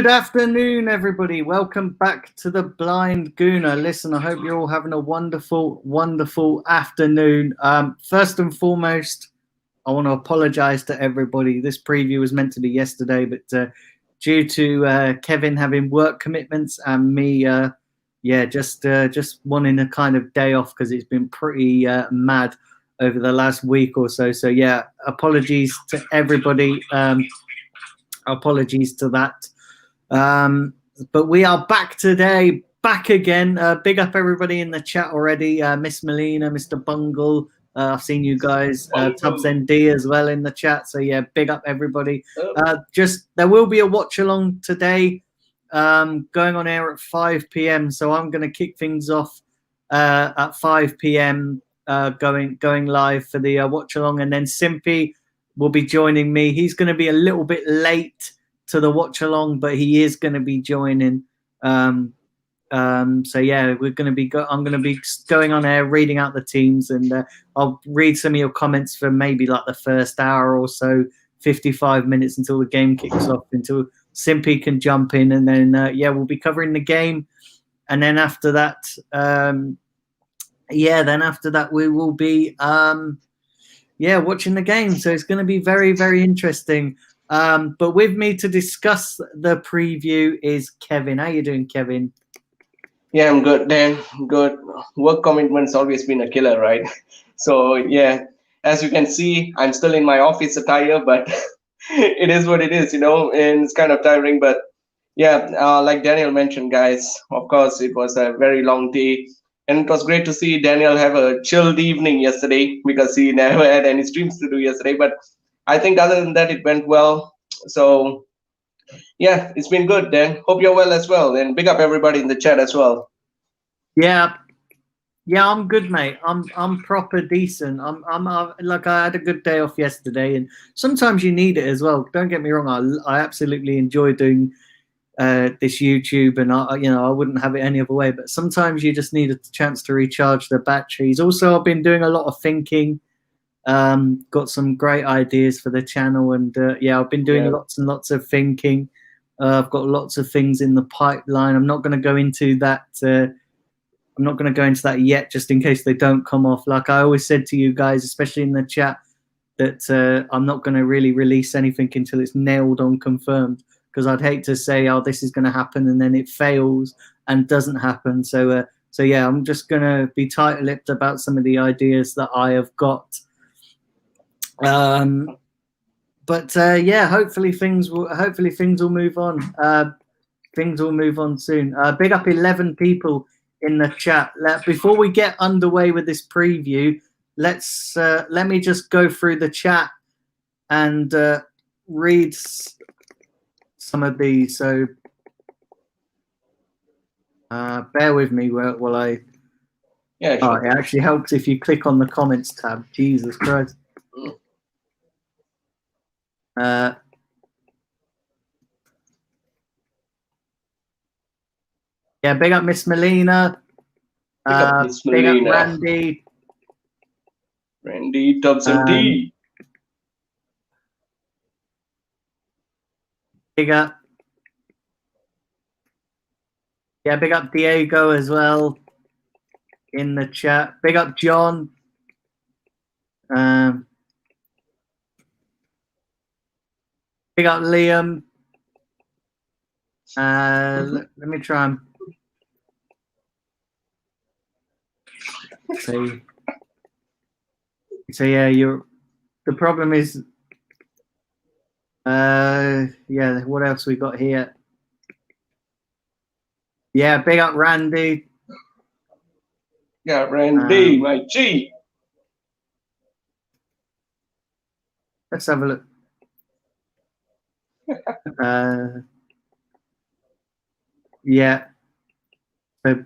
Good afternoon, everybody. Welcome back to the Blind Gooner. Listen, I hope you're all having a wonderful, wonderful afternoon. First and foremost, I want to apologize to everybody. This preview was meant to be yesterday, but due to Kevin having work commitments and me, just wanting a kind of day off because it's been pretty mad over the last week or so. So yeah, apologies to everybody. Apologies to that. But we are back today, back again. Big up everybody in the chat already. Miss Melina, Mr. Bungle. I've seen you guys. Tubbs ND as well in the chat. So yeah, big up everybody. There will be a watch along today, going on air at 5 p.m. So I'm going to kick things off at 5 p.m. Going live for the watch along, and then Simpy will be joining me. He's going to be a little bit late to the watch along, but he is going to be joining. So yeah, we're going to be. I'm going to be going on air, reading out the teams, and I'll read some of your comments for maybe like the first hour or so, 55 minutes until the game kicks off, until Simpy can jump in, and then yeah, we'll be covering the game, and then after that, we will be watching the game. So it's going to be very, very interesting. But with me to discuss the preview is Kevin. How you doing, Kevin? Yeah, I'm good, Dan. Good. Work commitment's always been a killer, right? So yeah, as you can see, I'm still in my office attire, but it is what it is, and it's kind of tiring. But yeah, like Daniel mentioned, guys, of course, it was a very long day. And it was great to see Daniel have a chilled evening yesterday because he never had any streams to do yesterday. But I think other than that, it went well. So yeah, it's been good, Dan. Hope you're well as well. And big up everybody in the chat as well. Yeah, I'm good, mate. I'm proper decent. I'm like, I had a good day off yesterday, and sometimes you need it as well. Don't get me wrong. I absolutely enjoy doing this YouTube, and I wouldn't have it any other way. But sometimes you just need a chance to recharge the batteries. Also, I've been doing a lot of thinking. Got some great ideas for the channel, and I've been doing lots and lots of thinking. I've got lots of things in the pipeline. I'm not going to go into that. I'm not going to go into that yet, just in case they don't come off. Like I always said to you guys, especially in the chat, that I'm not going to really release anything until it's nailed on, confirmed. Because I'd hate to say, oh, this is going to happen, and then it fails and doesn't happen. So yeah, I'm just going to be tight-lipped about some of the ideas that I have got. Hopefully things will move on. Things will move on soon. Big up 11 people in the chat. Before we get underway with this preview, let me just go through the chat and read some of these. So bear with me while I. Yeah. Sure. It actually helps if you click on the comments tab. Jesus Christ. Big up Miss Melina. Big up Randy. Randy, Tubbs and D. Big up. Yeah, big up Diego as well in the chat. Big up John. Big up Liam. Let me try and see. So yeah, the problem is what else we got here? Yeah, big up Randy. Yeah, Randy, my G. Let's have a look. Yeah. So,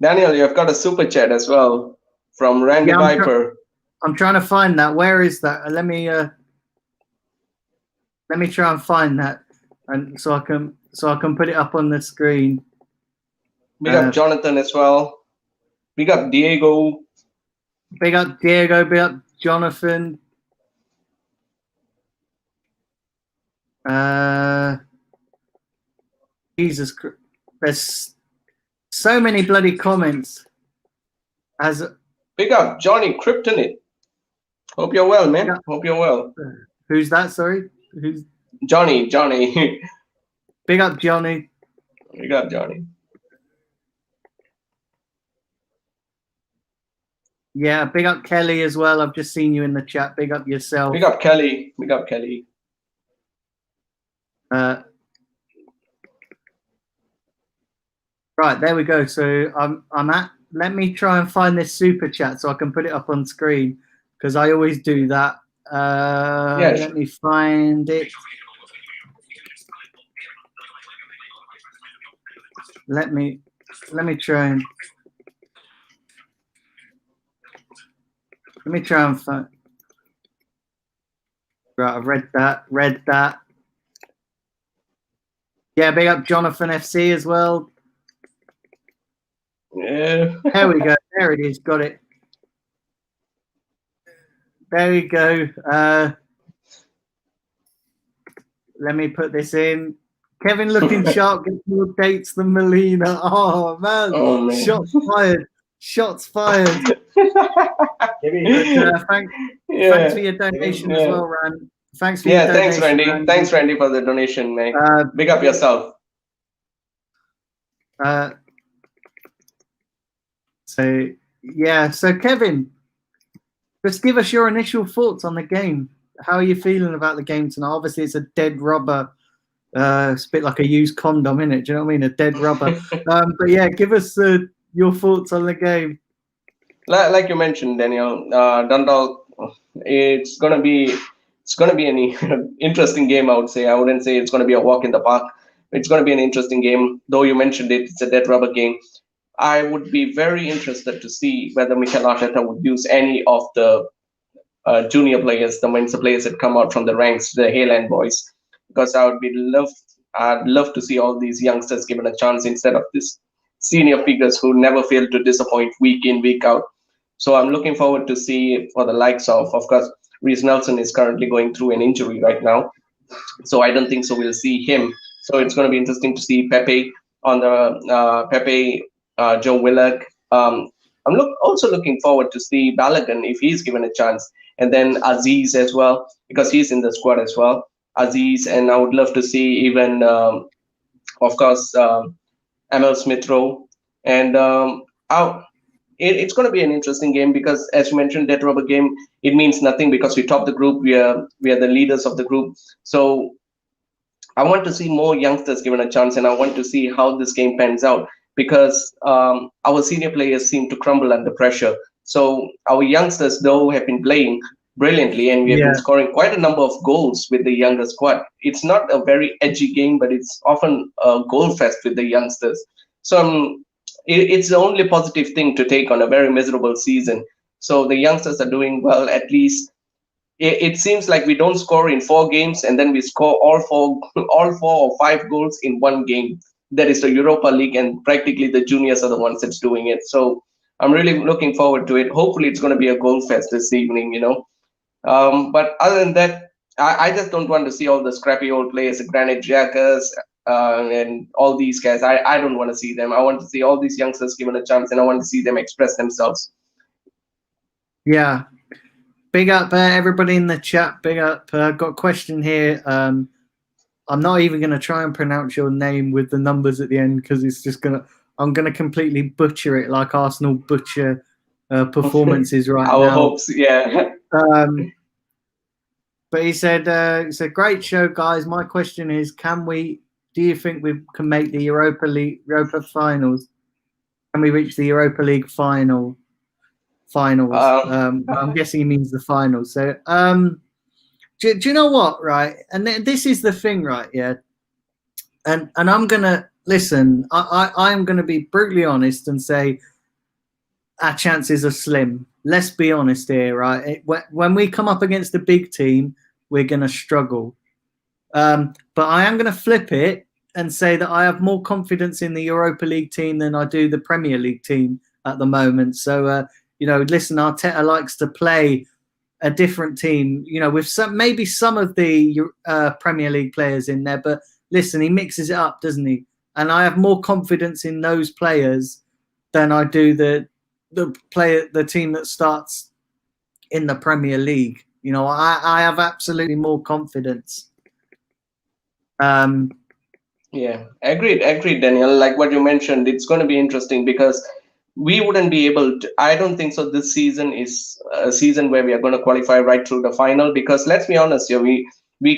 Daniel, you've got a super chat as well from Randy Viper. I'm trying to find that. Where is that? Let me try and find that, and so I can put it up on the screen. Big up Jonathan as well. Big up Diego. Big up Diego. Big up Jonathan. Jesus Christ. There's so many bloody comments. Big up Johnny Kryptonite. Hope you're well, man. Yeah. Hope you're well. Who's that? Sorry, who's Johnny? Big up Johnny. Big up Johnny. Yeah, big up Kelly as well. I've just seen you in the chat. Big up yourself. Big up Kelly. Big up Kelly. Right, there we go. So I'm at. Let me try and find this super chat so I can put it up on screen, because I always do that. Let me find it. Let me try and find. Right, I've read that. Yeah, big up Jonathan FC as well. Yeah. There we go. There it is. Got it. There we go. Let me put this in. Kevin looking sharp, gets more dates than Melina. Oh man. Shots fired. Shots fired. But, thanks for your donation as well, Rand. Thanks for your donation. Thanks, Randy. Thanks, Randy, for the donation, mate. Big up yourself. So Kevin, just give us your initial thoughts on the game. How are you feeling about the game tonight? Obviously, it's a dead rubber. It's a bit like a used condom, isn't it? Do you know what I mean? A dead rubber. But yeah, give us your thoughts on the game. Like you mentioned, Daniel, Dundalk, it's gonna be an interesting game. I would say. I wouldn't say it's gonna be a walk in the park. It's gonna be an interesting game. Though you mentioned it, it's a dead rubber game. I would be very interested to see whether Mikel Arteta would use any of the junior players, the Mensa players that come out from the ranks, the Hayland boys, because I'd love to see all these youngsters given a chance instead of this senior figures who never fail to disappoint week in, week out. So I'm looking forward to see for the likes of course, Reece Nelson is currently going through an injury right now, so I don't think so we'll see him. So it's going to be interesting to see Pepe on the Joe Willock. I'm also looking forward to see Balogun if he's given a chance, and then Aziz as well, because he's in the squad as well. Aziz, and I would love to see even, of course, Emil Smith-Rowe. And it's going to be an interesting game because, as you mentioned, dead rubber game, it means nothing because we top the group. We are the leaders of the group. So I want to see more youngsters given a chance, and I want to see how this game pans out, because our senior players seem to crumble under pressure. So our youngsters, though, have been playing brilliantly, and we have been scoring quite a number of goals with the younger squad. It's not a very edgy game, but it's often a goal fest with the youngsters. So it's the only positive thing to take on a very miserable season. So the youngsters are doing well. At least it seems like we don't score in 4 games, and then we score all four or 5 goals in 1 game. That is the Europa League, and practically the juniors are the ones that's doing it. So I'm really looking forward to it. Hopefully it's going to be a goal fest this evening, But other than that, I just don't want to see all the scrappy old players, Granit Xhaka, and all these guys. I don't want to see them. I want to see all these youngsters given a chance, and I want to see them express themselves. Yeah. Big up everybody in the chat. Big up. I've got a question here. I'm not even going to try and pronounce your name with the numbers at the end, because it's just I'm going to completely butcher it like Arsenal butcher performances right now. Our hopes, yeah. But he said, it's a great show, guys. My question is, do you think we can make the Europa finals? Can we reach the Europa League finals? I'm guessing he means the finals. So, do you know what, right? And this is the thing, right? Yeah. And I'm going to listen. I'm going to be brutally honest and say our chances are slim. Let's be honest here, right? When we come up against a big team, we're going to struggle. But I am going to flip it and say that I have more confidence in the Europa League team than I do the Premier League team at the moment. So, listen, Arteta likes to play a different team, with maybe some of the Premier League players in there. But listen, he mixes it up, doesn't he? and I have more confidence in those players than I do the team that starts in the Premier League. You know, I have absolutely more confidence. Yeah, agreed, Daniel. Like what you mentioned, it's going to be interesting because we wouldn't be able to. I don't think so. This season is a season where we are going to qualify right through the final because let's be honest here, we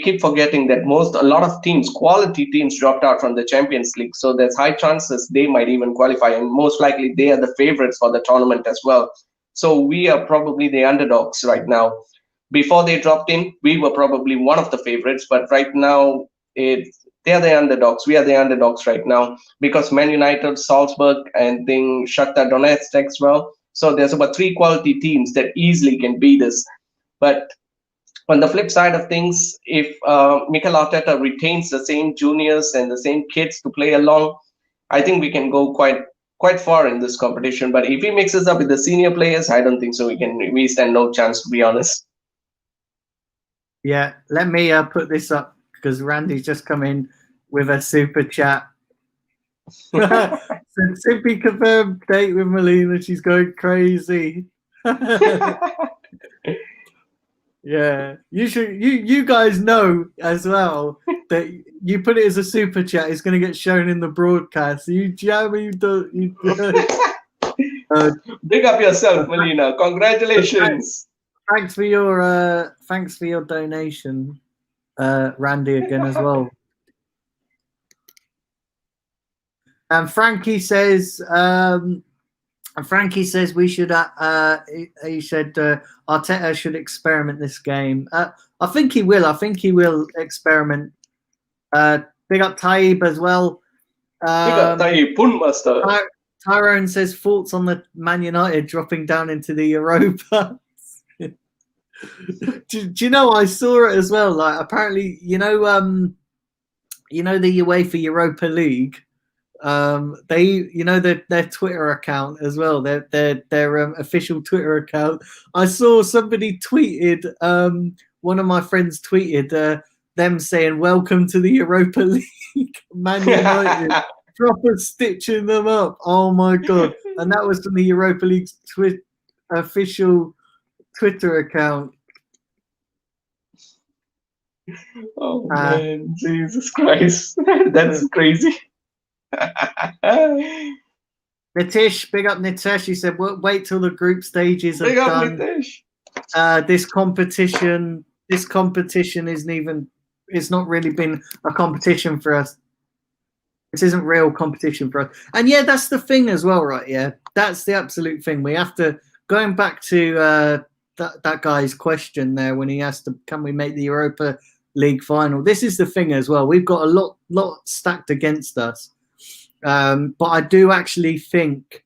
keep forgetting that a lot of teams, quality teams, dropped out from the Champions League. So there's high chances they might even qualify, and most likely they are the favorites for the tournament as well. So we are probably the underdogs right now. Before they dropped in, we were probably one of the favorites, but right now they are the underdogs. We are the underdogs right now because Man United, Salzburg, and then Shakhtar Donetsk as well. So there's about three quality teams that easily can beat us. But on the flip side of things, if Mikel Arteta retains the same juniors and the same kids to play along, I think we can go quite far in this competition. But if he mixes up with the senior players, I don't think so. We stand no chance, to be honest. Yeah, let me put this up because Randy's just come in with a super chat. Simply confirmed date with Melina. She's going crazy. Yeah, you guys know as well that you put it as a super chat, it's going to get shown in the broadcast. Big up yourself, Melina. Congratulations. Thanks for your donation, Randy, again as well. And Frankie says we should. He said Arteta should experiment this game. I think he will. I think he will experiment. Big up Taib as well. Big up Taib, Punmaster. Tyrone says thoughts on the Man United dropping down into the Europa. do you know I saw it as well? Like apparently, the UEFA Europa League. Their Twitter account as well, their official Twitter account. I saw somebody tweeted, one of my friends tweeted them saying welcome to the Europa League. Man United proper stitching them up. Oh my god. And that was from the Europa League's official Twitter account. Oh man, Jesus Christ. That's crazy. Nitish, big up Nitish. He said, "Wait till the group stages are done. Nitish. This competition isn't even. It's not really been a competition for us. This isn't real competition for us. And yeah, that's the thing as well, right? Yeah, that's the absolute thing. We have to going back to that guy's question there when he asked, "Can we make the Europa League final?" This is the thing as well. We've got a lot stacked against us. But I do actually think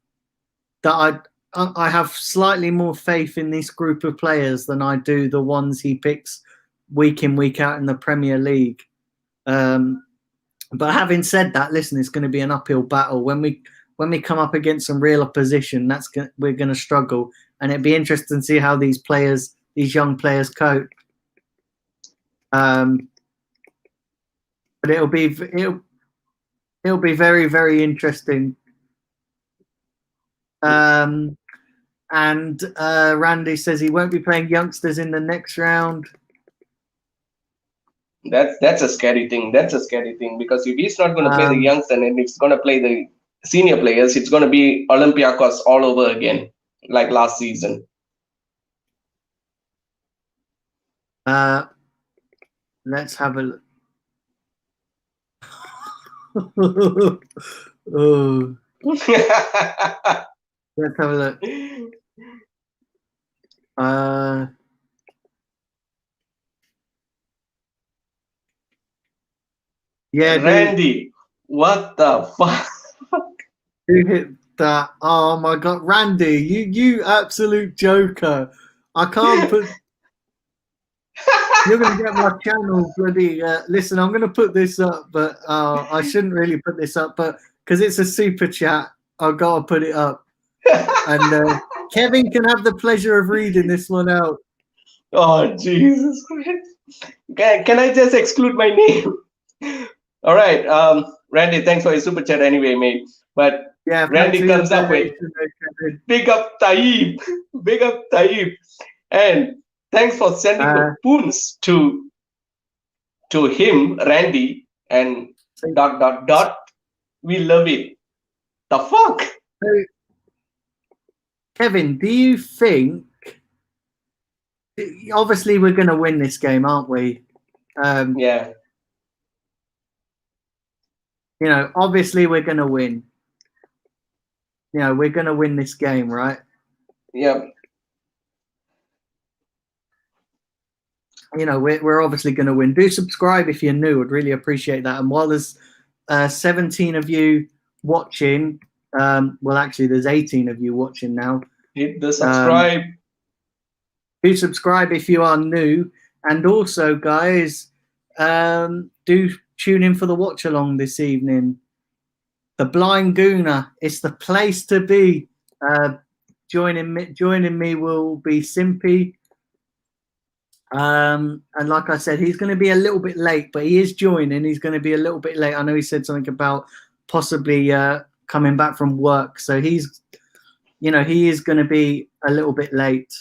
that I have slightly more faith in this group of players than I do the ones he picks week in, week out in the Premier League. But having said that, listen, it's going to be an uphill battle. When we come up against some real opposition, we're going to struggle. And it'd be interesting to see how these young players cope. But it'll be very, very interesting. And Randy says he won't be playing youngsters in the next round. That's a scary thing. That's a scary thing because if he's not going to play the youngster and it's going to play the senior players, it's going to be Olympiacos all over again, like last season. Let's have a look. Oh. Let's have a look. Yeah, Randy, what the fuck? Who hit that? Oh my god, Randy, you absolute joker! I can't put. You're gonna get my channel bloody. Listen, I'm gonna put this up, but I shouldn't really put this up, but because it's a super chat, I've got to put it up. And Kevin can have the pleasure of reading this one out. Oh Jesus Christ! Can I just exclude my name? All right. Randy, thanks for your super chat anyway, mate. But Yeah, thanks Randy for your comes up with donation, Kevin. big up Taib, big up Taib, and thanks for sending the poons to him, Randy, and So, dot dot dot. We love it. The fuck? so, Kevin, do you think? Obviously, we're going to win this game, aren't we? Yeah. You know, obviously, we're going to win. You know, we're going to win this game, right? Yeah. You know, we're obviously going to win. Do subscribe if you're new. I'd really appreciate that. And while there's 17 of you watching, well, actually, there's 18 of you watching now. Hit the subscribe. Do subscribe if you are new. And also, guys, do tune in for the watch along this evening. The Blind Gooner, it's the place to be. Joining me will be Simpy. And like I said, he's going to be a little bit late, but he is joining. He's going to be a little bit late. I know he said something about possibly coming back from work, so he's, you know, he is going to be a little bit late.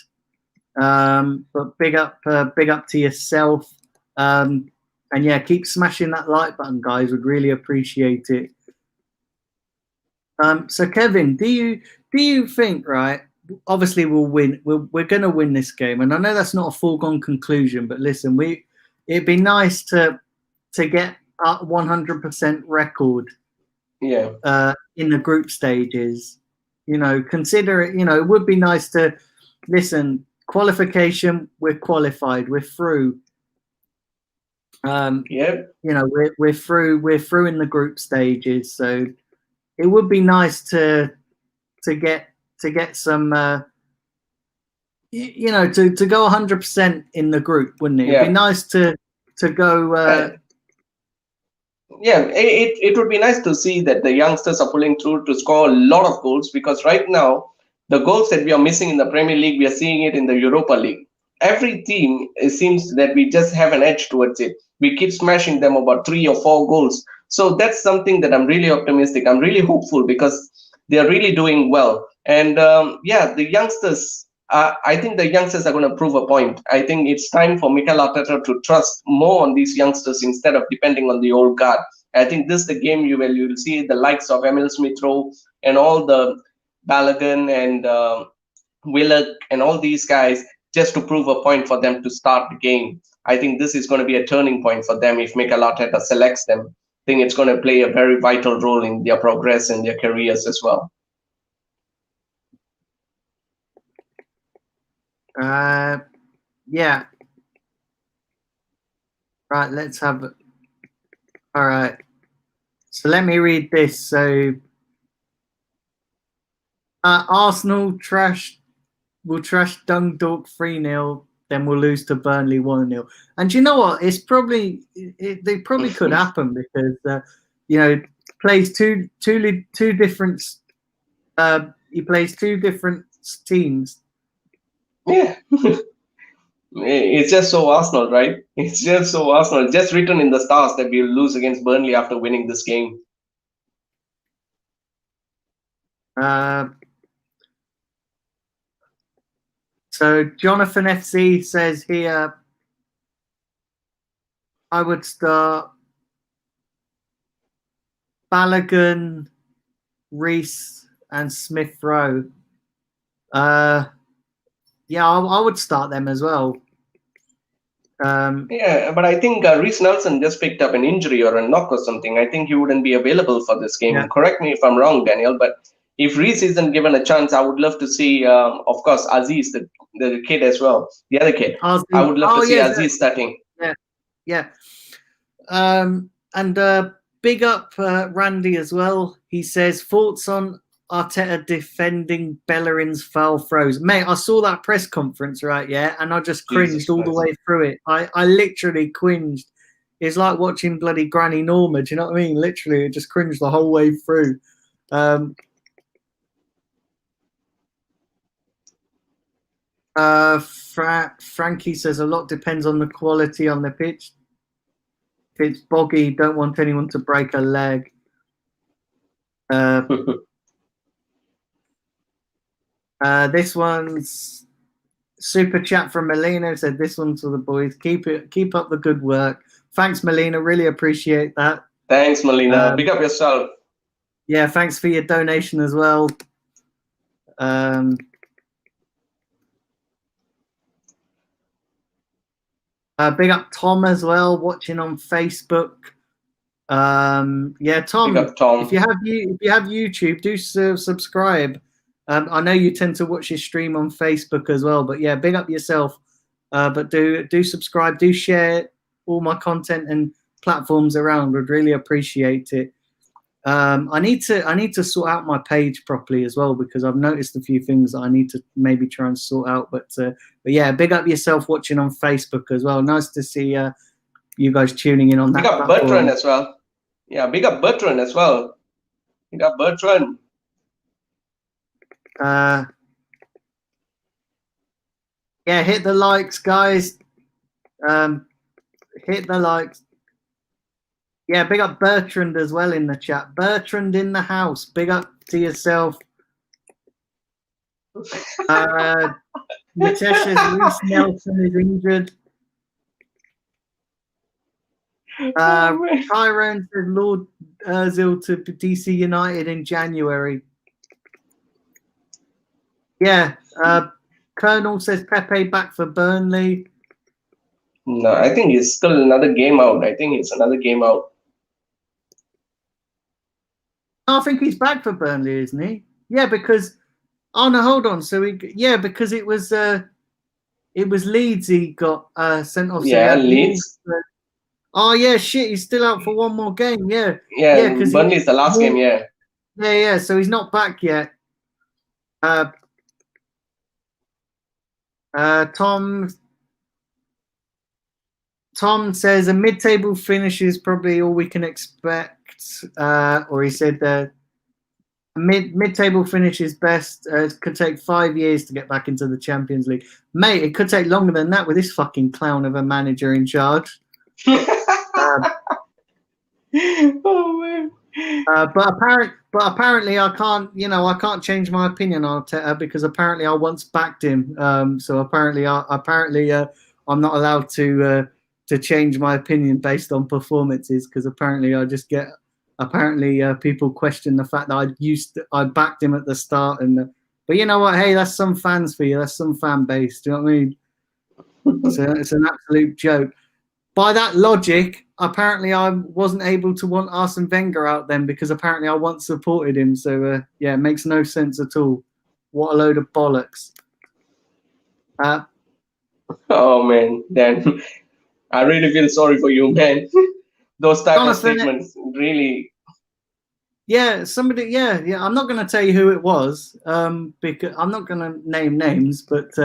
But big up to yourself. And yeah, keep smashing that like button, guys. Would really appreciate it. So Kevin, do you think, right? Obviously, we'll win. We're going to win this game, and I know that's not a foregone conclusion. But listen, it'd be nice to get a 100% record. Yeah. In the group stages, you know, consider it. You know, it would be nice to listen. Qualification, we're qualified. We're through. Yep. You know, we're through. We're through in the group stages. So it would be nice to get some. You know, to go 100% in the group, wouldn't it? Yeah. It'd be nice to go. Yeah, it would be nice to see that the youngsters are pulling through to score a lot of goals, because right now the goals that we are missing in the Premier League, we are seeing it in the Europa League. Every team, it seems that we just have an edge towards it. We keep smashing them about 3 or 4 goals. So that's something that I'm really optimistic. I'm really hopeful because they are really doing well. And yeah, the youngsters, I think the youngsters are going to prove a point. I think it's time for Mikel Arteta to trust more on these youngsters instead of depending on the old guard. I think this is the game you will see the likes of Emil Smith-Rowe and all the Balogun and Willock and all these guys, just to prove a point for them to start the game. I think this is going to be a turning point for them if Mikel Arteta selects them. I think it's going to play a very vital role in their progress and their careers as well. Yeah. Right, let's have it. All right. So let me read this. So Arsenal will trash Dundalk 3-0, then we'll lose to Burnley 1-0. And you know what? It's probably they probably could happen because you know, plays two different he plays 2 different teams. Yeah. It's just so Arsenal, right? It's just so Arsenal. Just written in the stars that we'll lose against Burnley after winning this game. So Jonathan FC says here, I would start Balogun, Reese, and Smith-Rowe. Yeah, I would start them as well. Yeah, but I think Reece Nelson just picked up an injury or a knock or something. I think he wouldn't be available for this game. Yeah. Correct me if I'm wrong, Daniel, but if Reece isn't given a chance, I would love to see, of course, Aziz, the kid as well, the other kid. Aziz. I would love to see Aziz starting. Yeah. And big up Randy as well. He says, thoughts on Arteta defending Bellerin's foul throws. Mate, I saw that press conference, right? Yeah, and I just cringed all the way through it. I literally cringed. It's like watching bloody Granny Norma. Do you know what I mean? Literally, it just cringed the whole way through. Frankie says a lot depends on the quality on the pitch. If it's boggy, don't want anyone to break a leg. This one's super chat from Melina, said this one's for the boys. Keep up the good work. Thanks, Melina. Really appreciate that. Thanks, Melina. Pick up yourself. Yeah, thanks for your donation as well. Big up Tom as well, watching on Facebook. Yeah, Tom, Big up Tom. if you have YouTube, do subscribe. I know you tend to watch your stream on Facebook as well, but yeah, big up yourself. But do subscribe, do share all my content and platforms around. Would really appreciate it. I need to sort out my page properly as well, because I've noticed a few things that I need to maybe try and sort out. But yeah, big up yourself watching on Facebook as well. Nice to see you guys tuning in on that. Big up platform. Bertrand as well. Yeah, big up Bertrand as well. Big up Bertrand. Yeah, hit the likes, guys. Hit the likes. Yeah, big up Bertrand as well in the chat. Bertrand in the house. Big up to yourself. Mitesh says Reece Nelson is injured. Tyrone says Lord Ozil to DC United in January. Yeah. Colonel says Pepe back for Burnley. No, I think he's still another game out. I think he's back for Burnley, isn't he? Yeah, because oh no, hold on. So because it was Leeds he got sent off. Yeah, Leeds. Oh yeah, shit, he's still out for one more game. Yeah. Yeah, because Burnley's the last game. Yeah. Yeah. So he's not back yet. Tom says a mid-table finish is probably all we can expect. Or he said that mid-table finish is best. It could take 5 years to get back into the Champions League. Mate, it could take longer than that with this fucking clown of a manager in charge. Oh man. But apparently I can't change my opinion on Arteta, because apparently I once backed him. So apparently I'm not allowed to change my opinion based on performances, because apparently people question the fact that I backed him at the start. But you know what? Hey, that's some fans for you. That's some fan base. Do you know what I mean? So it's an absolute joke. By that logic, apparently I wasn't able to want Arsene Wenger out then, because apparently I once supported him. So yeah, it makes no sense at all. What a load of bollocks. Oh man, Dan, I really feel sorry for you, man. Those type of statements really. Yeah, somebody. Yeah. I'm not going to tell you who it was, because I'm not going to name names. But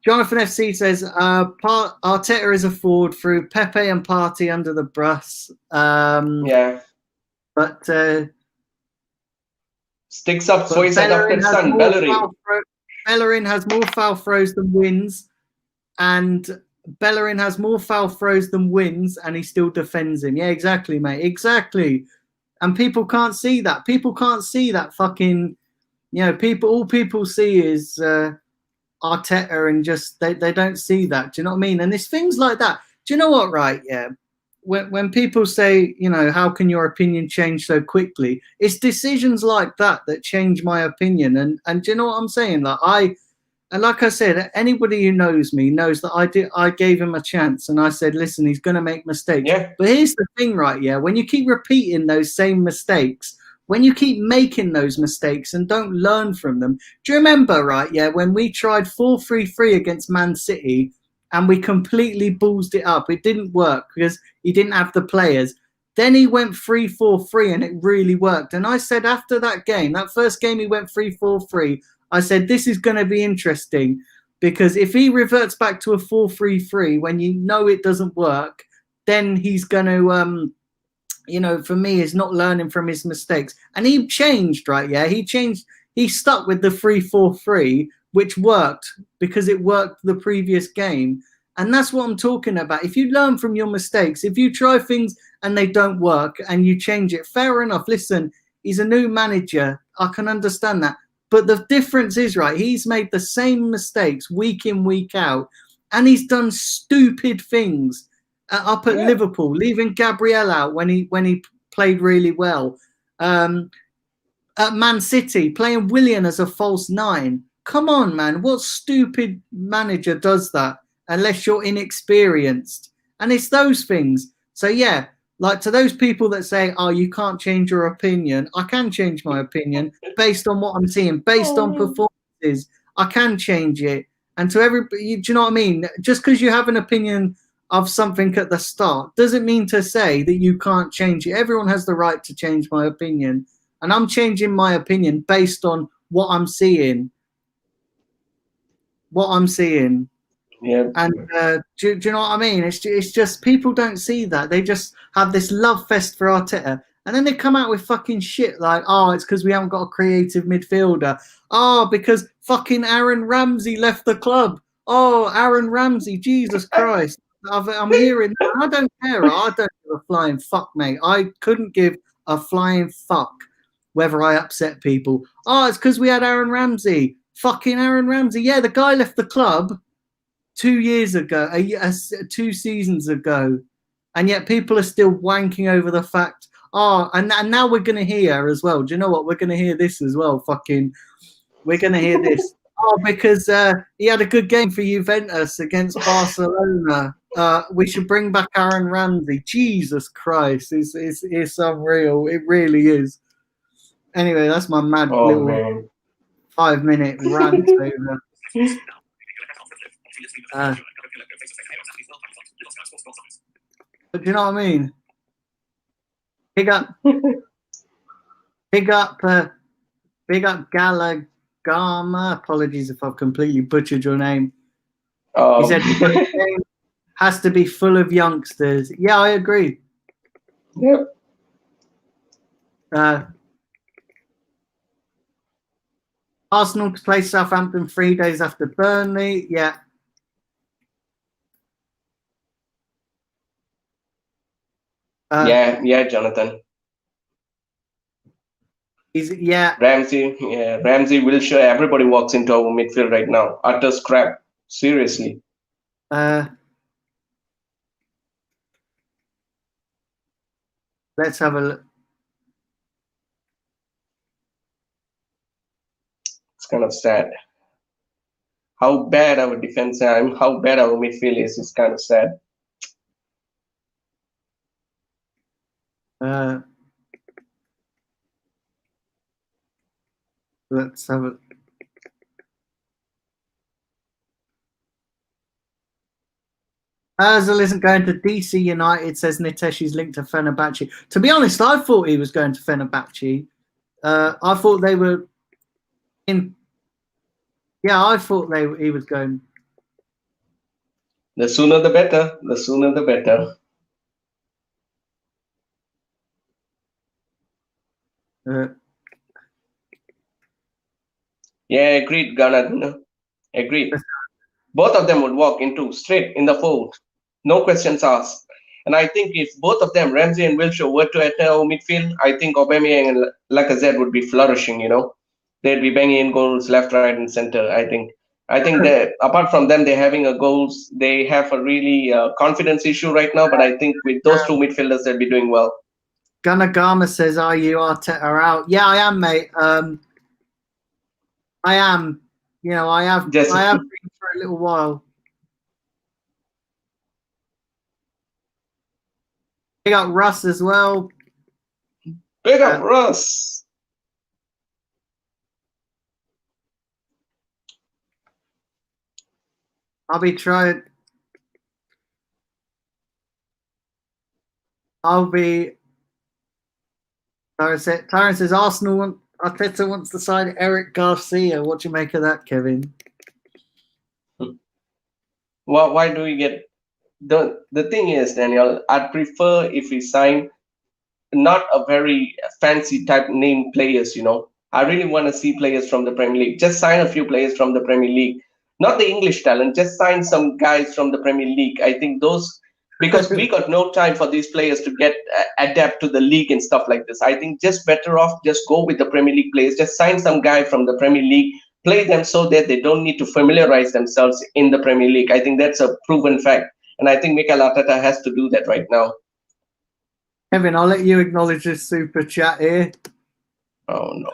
Jonathan FC says Arteta is a forward through Pepe and Partey under the bus. Yeah. But sticks up for his adopted son, Bellerin. Bellerin has more foul throws than wins, and he still defends him. Yeah, exactly, mate. Exactly. And people can't see that. People can't see that fucking, all people see is Arteta, and just they don't see that. Do you know what I mean? And there's things like that. Do you know what, right? Yeah. When people say, how can your opinion change so quickly? It's decisions like that change my opinion. And do you know what I'm saying? Like I said, anybody who knows me knows that I gave him a chance, and I said, listen, he's going to make mistakes. Yeah. But here's the thing, right? Yeah. When you keep repeating those same mistakes, when you keep making those mistakes and don't learn from them. Do you remember, right? Yeah. When we tried 4-3-3 against Man City and we completely ballsed it up, it didn't work because he didn't have the players. Then he went 3-4-3 and it really worked. And I said after that game, that first game he went 3-4-3, I said, this is going to be interesting, because if he reverts back to a 4-3-3 when it doesn't work, then he's going to, for me, is not learning from his mistakes. And he changed, right? Yeah, he changed. He stuck with the 3-4-3, which worked because it worked the previous game. And that's what I'm talking about. If you learn from your mistakes, if you try things and they don't work and you change it, fair enough. Listen, he's a new manager. I can understand that. But the difference is, right, he's made the same mistakes week in, week out, and he's done stupid things up at Liverpool, leaving Gabriel out when he played really well. At Man City, playing Willian as a false nine. Come on, man. What stupid manager does that unless you're inexperienced? And it's those things. So, yeah, like to those people that say, oh, you can't change your opinion. I can change my opinion based on what I'm seeing, based on performances. I can change it. And to everybody, do you know what I mean? Just because you have an opinion of something at the start doesn't mean to say that you can't change it. Everyone has the right to change my opinion. And I'm changing my opinion based on what I'm seeing. Yeah. And do you know what I mean? It's just people don't see that. They just have this love fest for Arteta. And then they come out with fucking shit like, oh, it's because we haven't got a creative midfielder. Oh, because fucking Aaron Ramsey left the club. Oh, Aaron Ramsey, Jesus Christ. I'm hearing that. I don't care. I don't give a flying fuck, mate. I couldn't give a flying fuck whether I upset people. Oh, it's because we had Aaron Ramsey. Fucking Aaron Ramsey. Yeah, the guy left the club 2 years ago, 2 seasons ago. And yet people are still wanking over the fact, oh, and now we're going to hear as well. Do you know what? We're going to hear this as well. We're going to hear this. Oh, because he had a good game for Juventus against Barcelona. We should bring back Aaron Ramsey. Jesus Christ. It's unreal. It really is. Anyway, that's my mad little 5-minute rant over. But do you know what I mean? Big up Galagama. Apologies if I've completely butchered your name. He said the game has to be full of youngsters. Yeah, I agree. Yep. Arsenal to play Southampton 3 days after Burnley. Yeah. Yeah, Jonathan. Ramsey, Wilshere, everybody walks into our midfield right now. Utter scrap. Seriously. Let's have a look. It's kind of sad. How bad our defense and how bad our midfield is kind of sad. Let's have a. Ozil isn't going to DC United, says Niteshi's linked to Fenerbahce. To be honest, I thought he was going to Fenerbahce. I thought they were in. Yeah, I thought he was going. The sooner the better. The sooner the better. Yeah, agreed, Ghana. Agreed. Both of them would walk into straight in the fold. No questions asked. And I think if both of them, Ramsey and Wilshere, were to enter our midfield, I think Aubameyang and Lacazette would be flourishing, They'd be banging in goals left, right, and center, I think. I think that apart from them, they're having a goals. They have a really confidence issue right now, but I think with those two midfielders, they'll be doing well. Ganagama says, are you Arteta out? Yeah, I am, mate. I am. I have been for a little while. Big up Russ as well. Big up Russ. I'll be trying. Tyrone says Arsenal Arteta wants to sign Eric Garcia. What do you make of that, Kevin? Well, why do we get the thing is, Daniel, I'd prefer if we sign not a very fancy type name players, I really want to see players from the Premier League. Just sign a few players from the Premier League. not the English talent. Just sign some guys from the Premier League. I think those, because we got no time for these players to get adapt to the league and stuff like this. I think just better off just go with the Premier League players. Just sign some guy from the Premier League, play them so that they don't need to familiarize themselves in the Premier League. I think that's a proven fact, and I think Mikel Arteta has to do that right now. Kevin, I'll let you acknowledge this super chat here. Oh no.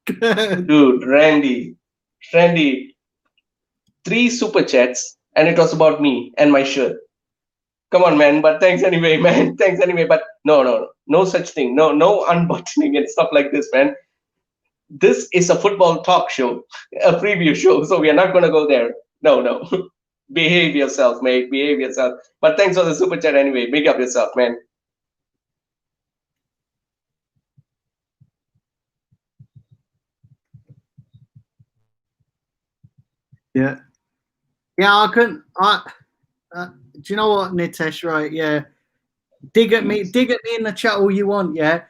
Dude, Randy, 3 super chats, and it was about me and my shirt. Come on, man. But thanks anyway, man. Thanks anyway. But no such thing. No unbuttoning and stuff like this, man. This is a football talk show, a preview show, so we are not gonna go there. No. Behave yourself, mate. Behave yourself. But thanks for the super chat anyway. Big up yourself, man. Yeah, I couldn't. Do you know what, Nitesh? Right? Yeah, dig at me in the chat all you want. Yeah,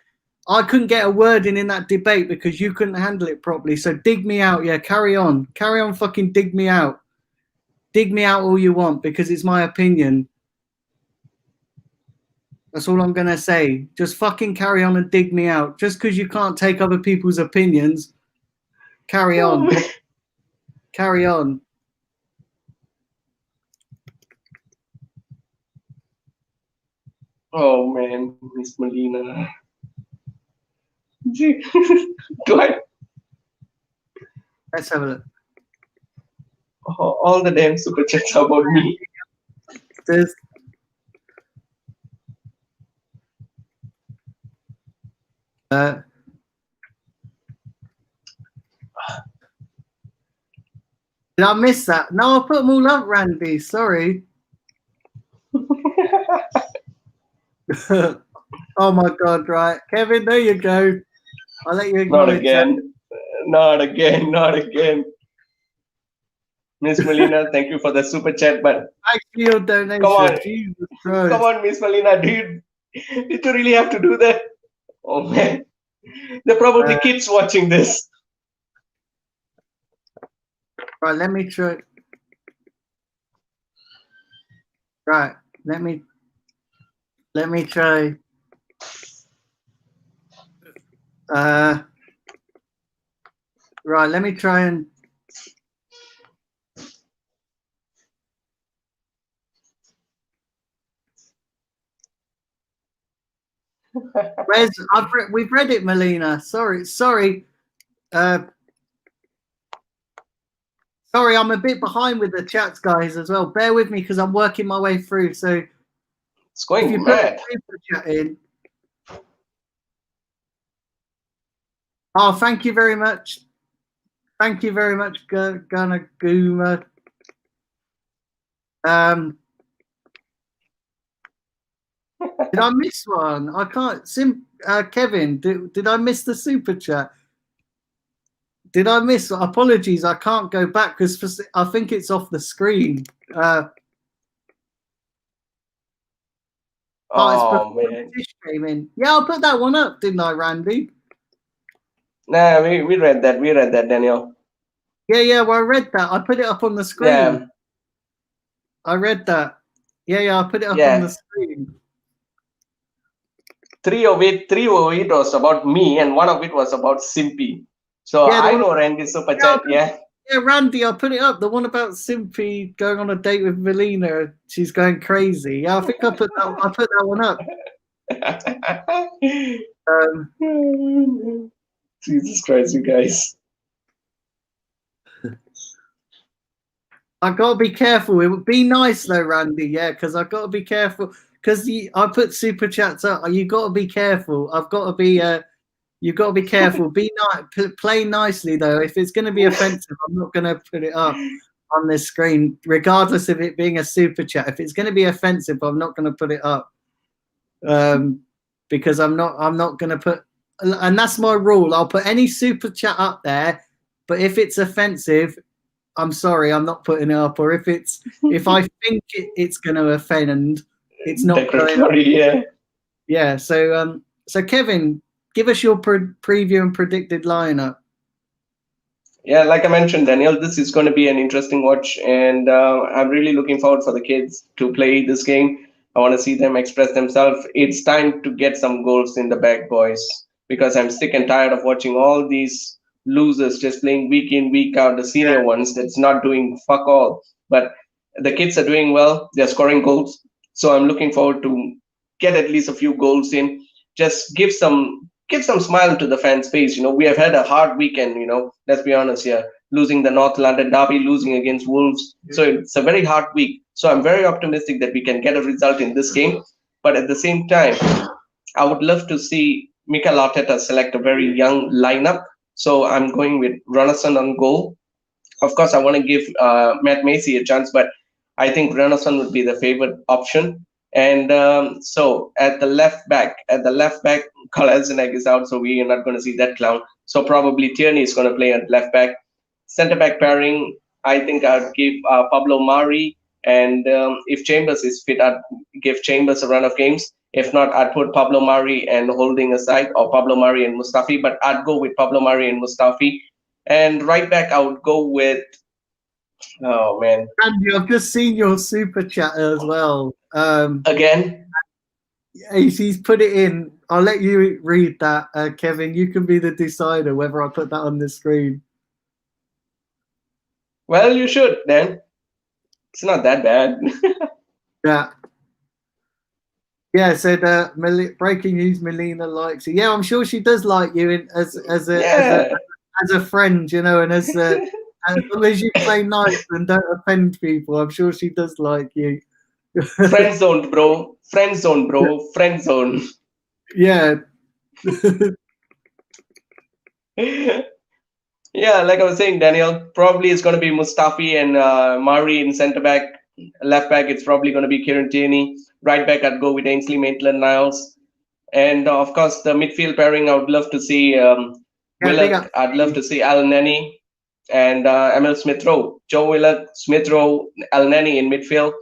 I couldn't get a word in that debate because you couldn't handle it properly. So dig me out. Yeah, carry on. Fucking dig me out. Dig me out all you want because it's my opinion. That's all I'm gonna say. Just fucking carry on and dig me out. Just because you can't take other people's opinions, carry on. Carry on. Oh man, Miss Molina. Do I? Let's have a look. Oh, all the damn super chats are about me. There's did I miss that? No, I put them all up, Randy. Sorry. Oh my God! Right, Kevin. There you go. I'll let you acknowledge. Not again. Miss Molina, thank you for the super chat. But thanks for your donation. Come on, Miss Molina. Did you really have to do that? Oh man, there are probably kids watching this. Right, let me try. Right, let me try. Right, let me try and. We've read it, Melina. Sorry. Sorry, I'm a bit behind with the chats, guys, as well. Bear with me because I'm working my way through. So it's going if you mad. Put super chat in. Oh, thank you very much. Thank you very much, Gunnar Guma. Did I miss one? I can't. Kevin, did I miss the super chat? Did I miss? Apologies, I can't go back because I think it's off the screen. Man. Came in. Yeah, I put that one up, didn't I, Randy? Nah, we read that. We read that, Daniel. Yeah. Well, I read that. I put it up on the screen. Yeah. I read that. Yeah. I put it up on the screen. 3 of it was about me, and 1 of it was about Simpy. So yeah, I know Randy's super chat. Yeah, Randy, I put it up. The one about Simpy going on a date with Melina. She's going crazy. Yeah, I think I put that one up. Jesus Christ, you guys. I gotta be careful. It would be nice though, Randy. Yeah, because I gotta be careful. Because I put super chats up. You got to be careful. I've got to be. You've got to be careful. Be nice. Play nicely though. If it's going to be offensive, I'm not going to put it up on this screen, regardless of it being a super chat. If it's going to be offensive, I'm not going to put it up. Because I'm not going to put. And that's my rule. I'll put any super chat up there, but if it's offensive, I'm sorry, I'm not putting it up. Or if I think it's going to offend. It's not going on. Yeah. So Kevin, give us your preview and predicted lineup. Yeah, like I mentioned, Daniel, this is going to be an interesting watch, and I'm really looking forward for the kids to play this game. I want to see them express themselves. It's time to get some goals in the bag, boys, because I'm sick and tired of watching all these losers just playing week in, week out, the senior ones that's not doing fuck all. But the kids are doing well, they're scoring goals. So I'm looking forward to get at least a few goals in. Just give some smile to the fans' face. We have had a hard weekend. Let's be honest here, losing the North London derby, losing against Wolves. So it's a very hard week. So I'm very optimistic that we can get a result in this game. But at the same time, I would love to see Mikel Arteta select a very young lineup. So I'm going with Ronaldson on goal. Of course, I want to give Matt Macy a chance, but I think Renaissance would be the favorite option. And so at the left back, Kolasinac is out, so we are not going to see that clown. So probably Tierney is going to play at left back. Centre back pairing, I think I'd give Pablo Mari, and if Chambers is fit, I'd give Chambers a run of games. If not, I'd put Pablo Mari and Holding aside, or Pablo Mari and Mustafi, but I'd go with Pablo Mari and Mustafi. And right back, I would go with, oh man, Andy, I've just seen your super chat as well. again. He's put it in. I'll let you read that, Kevin. You can be the decider whether I put that on the screen. Well, you should then. It's not that bad. Yeah. Yeah, said breaking news. Melina likes you. Yeah, I'm sure she does like you Yeah. as a friend, and as long as you play nice and don't offend people, I'm sure she does like you. Friend zone, bro. Friend zone, bro. Friend zone. Yeah. Yeah, like I was saying, Daniel, probably it's going to be Mustafi and Mari in centre back. Left back, it's probably going to be Kieran Tierney. Right back, I'd go with Ainsley Maitland-Niles. And of course, the midfield pairing, I would love to see Yeah, big Willock. up. I'd love to see Al Neni and Emil Smith-Rowe. Joe Willock, Smith-Rowe, Al Neni in midfield.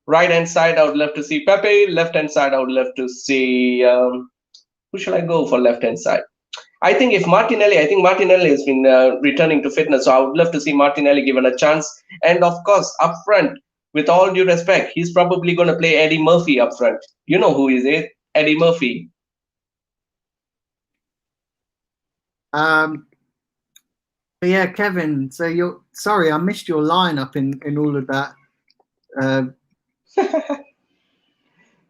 Right hand side, I would love to see Pepe. Left hand side, I would love to see who shall I go for left hand side? I think Martinelli has been returning to fitness, so I would love to see Martinelli given a chance. And of course, up front, with all due respect, he's probably going to play Eddie Murphy up front. You know who is it? Eddie Murphy. But yeah, Kevin. So you're sorry, I missed your lineup in all of that.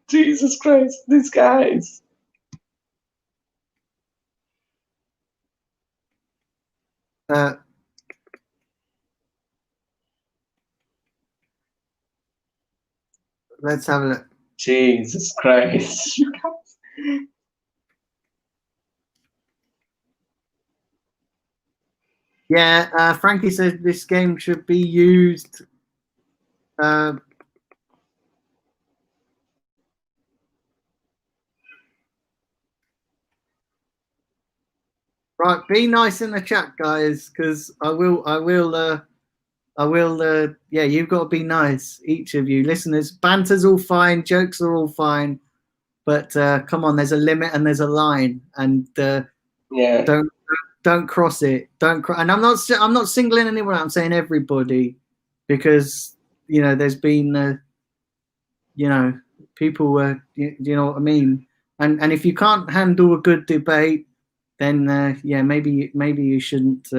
Jesus Christ, these guys. Let's have a look. Jesus Christ. Yeah, Frankie says this game should be used. Right, be nice in the chat, guys, because I will. Yeah, you've got to be nice, each of you listeners. Banter's all fine, jokes are all fine, but come on, there's a limit and there's a line, and Yeah. don't cross it. Don't and I'm not singling anyone out. I'm saying everybody, because there's been people you know what I mean. And if you can't handle a good debate, then yeah, maybe you shouldn't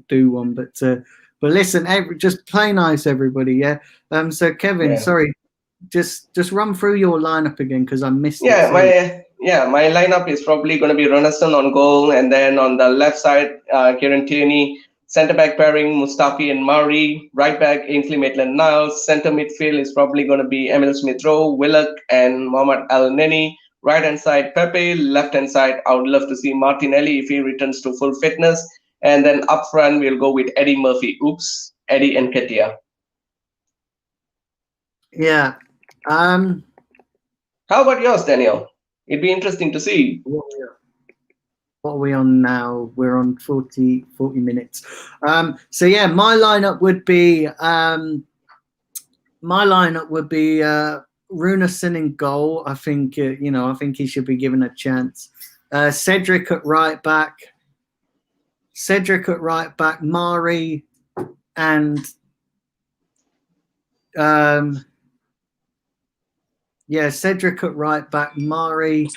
do one. But listen, just play nice, everybody. Yeah. So Kevin, Yeah. sorry, just run through your lineup again because I missed it. My lineup is probably going to be Ronaldson on goal, and then on the left side, Kieran Tierney. Centre back pairing, Mustafi and Murray. Right back, Ainsley Maitland-Niles. Centre midfield is probably going to be Emil Smith-Rowe, Willock, and Mohamed Al Neni. Right hand side, Pepe. Left hand side, I would love to see Martinelli if he returns to full fitness. And then up front, we'll go with Eddie Murphy. Oops, Eddie and Ketia. Yeah. How about yours, Daniel? It'd be interesting to see. What are we on now? We're on 40 minutes. So yeah, my lineup would be Runason in goal. I think I think he should be given a chance. Cedric at right back. Cedric at right back, Mari and Cedric at right back, Mari.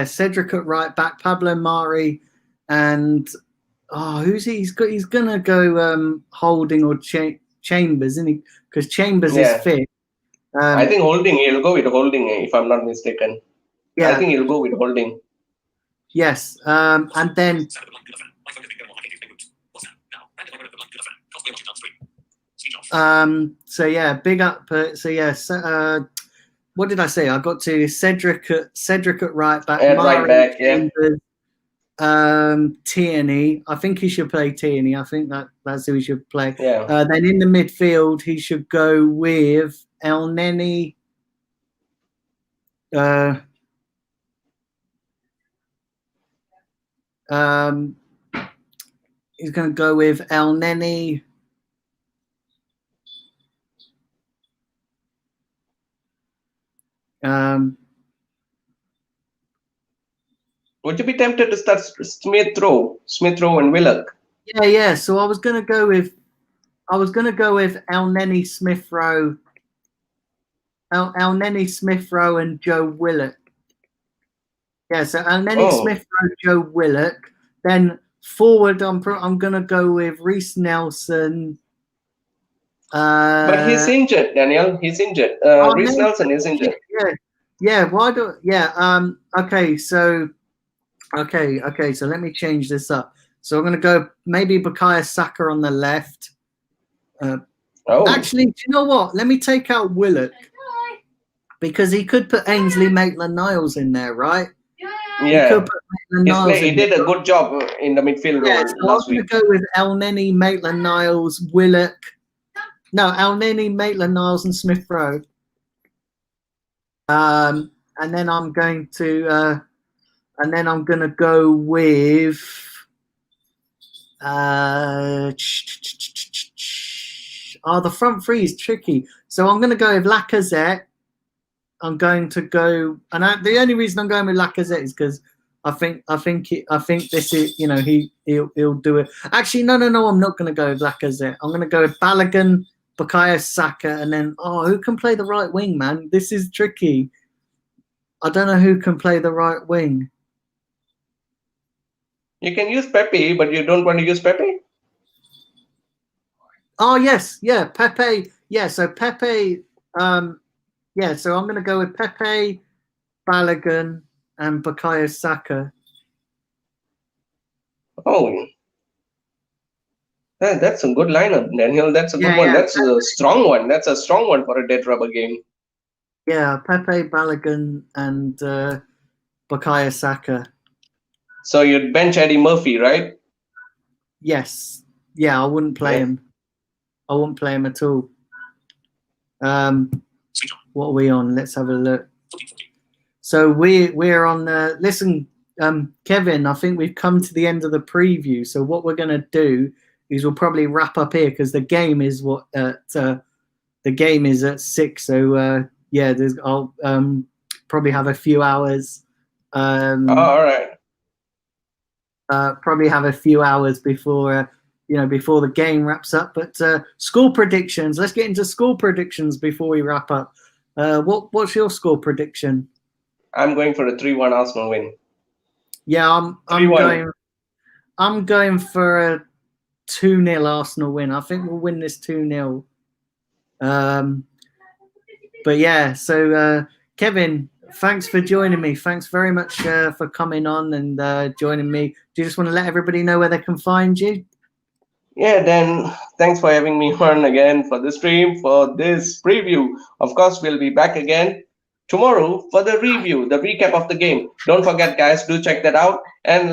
Cedric at right back, Pablo Mari, and who's he? He's gonna go Holding or Chambers, isn't he? Because Chambers is fit. I think Holding. He'll go with Holding, if I'm not mistaken. Yeah, I think he'll go with Holding. Yes, and then. Big up. What did I say? I got to Cedric at right back. At right back, Chambers, Tierney. I think he should play Tierney. I think that's who he should play. Yeah. Then in the midfield, he should go with El Neni. He's going to go with El Neni. Would you be tempted to start Smith Rowe and Willock? Yeah. So I was going to go with El Neni, Smith Rowe, El Neni, Smith Rowe, and Joe Willock. Yeah, so El Neni, Smith Rowe, Joe Willock. Then forward, I'm going to go with Reece Nelson. But he's injured, Daniel. He's injured. Reece Nelson is injured. Yeah. Why do? Yeah. Okay. So let me change this up. So I'm going to go maybe Bukayo Saka on the left. Actually, do you know what? Let me take out Willock because he could put Ainsley Maitland-Niles in there, right? Yeah. He did a good job in the midfield role last week. I'm going to go with El Neni, Maitland-Niles, Willock. No, El Neni, Maitland-Niles, and Smith Rowe. And then I'm going to go with the front three is tricky. So I'm going to go with Lacazette. I'm going to go, and the only reason I'm going with Lacazette is because I think this is, he'll do it. Actually, no, I'm not going to go with Lacazette. I'm going to go with Balogun, Bukayo Saka, and then who can play the right wing, man? This is tricky. I don't know who can play the right wing. You can use Pepe, but you don't want to use Pepe? Oh, yes. Yeah, Pepe. Yeah, so Pepe. So I'm going to go with Pepe, Balogun, and Bukayo Saka. Oh, that's a good lineup, Daniel. That's a good one. That's a strong one. That's a strong one for a dead rubber game. Yeah, Pepe, Balogun, and Bukayo Saka. So you'd bench Eddie Murphy, right? Yes. Yeah, I wouldn't play him. I wouldn't play him at all. What are we on? Let's have a look. So we're on. Listen, Kevin, I think we've come to the end of the preview. So what we're going to do is we'll probably wrap up here because the game is at 6. So I'll probably have a few hours. All right. Probably have a few hours before before the game wraps up. But score predictions. Let's get into score predictions before we wrap up. What's your score prediction? I'm going for a 3-1 Arsenal win. Yeah, I'm going for a 2-0 Arsenal win. I think we'll win this 2-0. But yeah, so Kevin, thanks for joining me. Thanks very much for coming on and joining me. Do you just want to let everybody know where they can find you? Yeah, Dan, thanks for having me on again for the stream, for this preview. Of course, we'll be back again tomorrow for the review, the recap of the game. Don't forget, guys, do check that out. And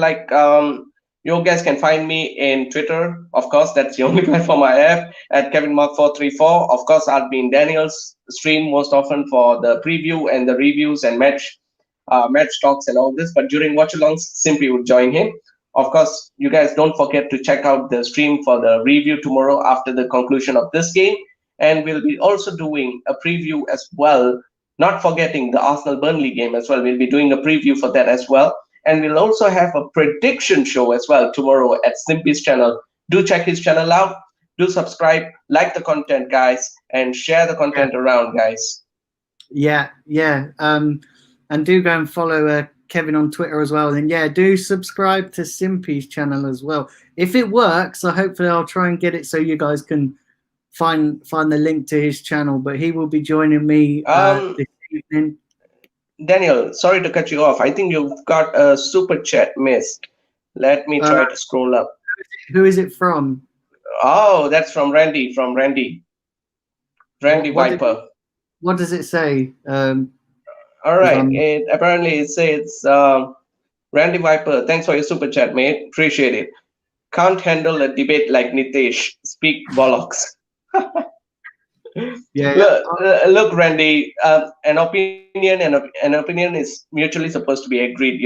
you guys can find me in Twitter. Of course, that's the only platform I have, at KevinMark434. Of course, I'll be in Daniel's stream most often for the preview and the reviews and match talks and all this. But during watch-alongs, simply would join him. Of course, you guys don't forget to check out the stream for the review tomorrow after the conclusion of this game. and we'll be also doing a preview as well. Not forgetting the Arsenal Burnley game as well. We'll be doing a preview for that as well. And we'll also have a prediction show as well tomorrow at Simpy's channel. Do check his channel out. Do subscribe, like the content, guys, and share the content around, guys. Yeah. And do go and follow Kevin on Twitter as well. And yeah, do subscribe to Simpy's channel as well. If it works, so hopefully I'll try and get it so you guys can find the link to his channel. But he will be joining me this evening. Daniel, sorry to cut you off. I think you've got a super chat missed. Let me try to scroll up. Who is it from? Oh, that's from Randy. Randy Viper. What does it say? All right. Apparently it says, Randy Viper, thanks for your super chat, mate. Appreciate it. Can't handle a debate like Nitesh. Speak bollocks. Look, Randy, an opinion is mutually supposed to be agreed.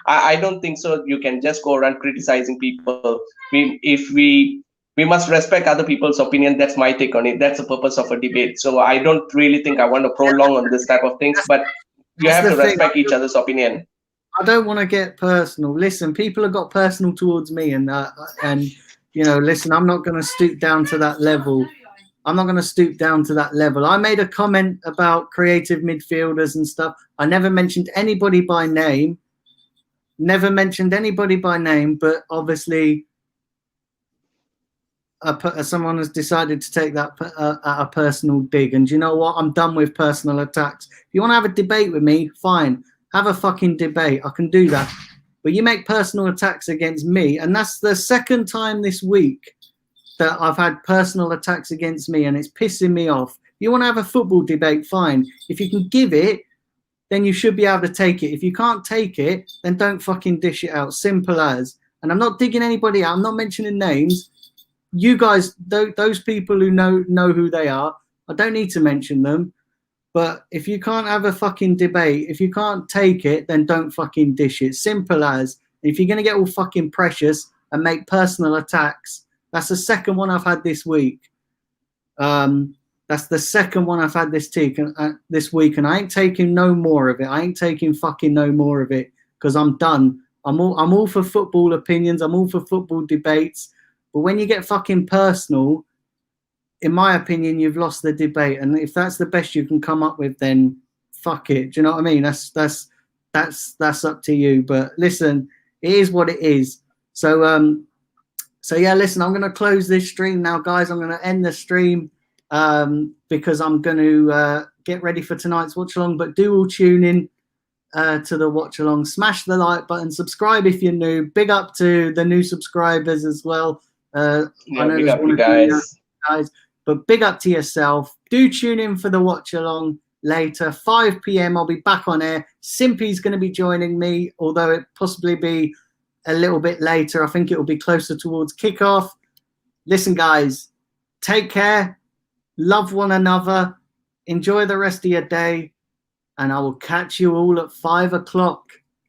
I don't think so. You can just go around criticizing people. We must respect other people's opinion. That's my take on it. That's the purpose of a debate. So I don't really think I want to prolong on this type of things, but you have to respect each other's opinion. I don't want to get personal. Listen, people have got personal towards me, and listen, I'm not going to stoop down to that level. I made a comment about creative midfielders and stuff. I never mentioned anybody by name. But obviously someone has decided to take that at a personal dig. And you know what? I'm done with personal attacks. If you want to have a debate with me, fine. Have a fucking debate. I can do that. But you make personal attacks against me, and that's the second time this week that I've had personal attacks against me, and it's pissing me off. If you want to have a football debate, fine. If you can give it, then you should be able to take it. If you can't take it, then don't fucking dish it out. Simple as. And I'm not digging anybody out. I'm not mentioning names. You guys, those people who know who they are, I don't need to mention them. But if you can't have a fucking debate, if you can't take it, then don't fucking dish it. Simple as. If you're going to get all fucking precious and make personal attacks, that's the second one I've had this week. That's the second one I've had this week, and I ain't taking no more of it. I ain't taking fucking no more of it because I'm done. I'm all for football opinions. I'm all for football debates. But when you get fucking personal, in my opinion, you've lost the debate. And if that's the best you can come up with, then fuck it. Do you know what I mean? That's up to you. But listen, it is what it is. So yeah, listen, I'm going to close this stream now, guys. I'm going to end the stream because I'm going to get ready for tonight's watch along. But do all tune in to the watch along. Smash the like button. Subscribe if you're new. Big up to the new subscribers as well. I know big up you guys. But big up to yourself. Do tune in for the watch along later. 5 p.m. I'll be back on air. Simpy's going to be joining me, although it possibly be a little bit later. I think it will be closer towards kickoff. Listen, guys, take care. Love one another. Enjoy the rest of your day. And I will catch you all at 5 o'clock.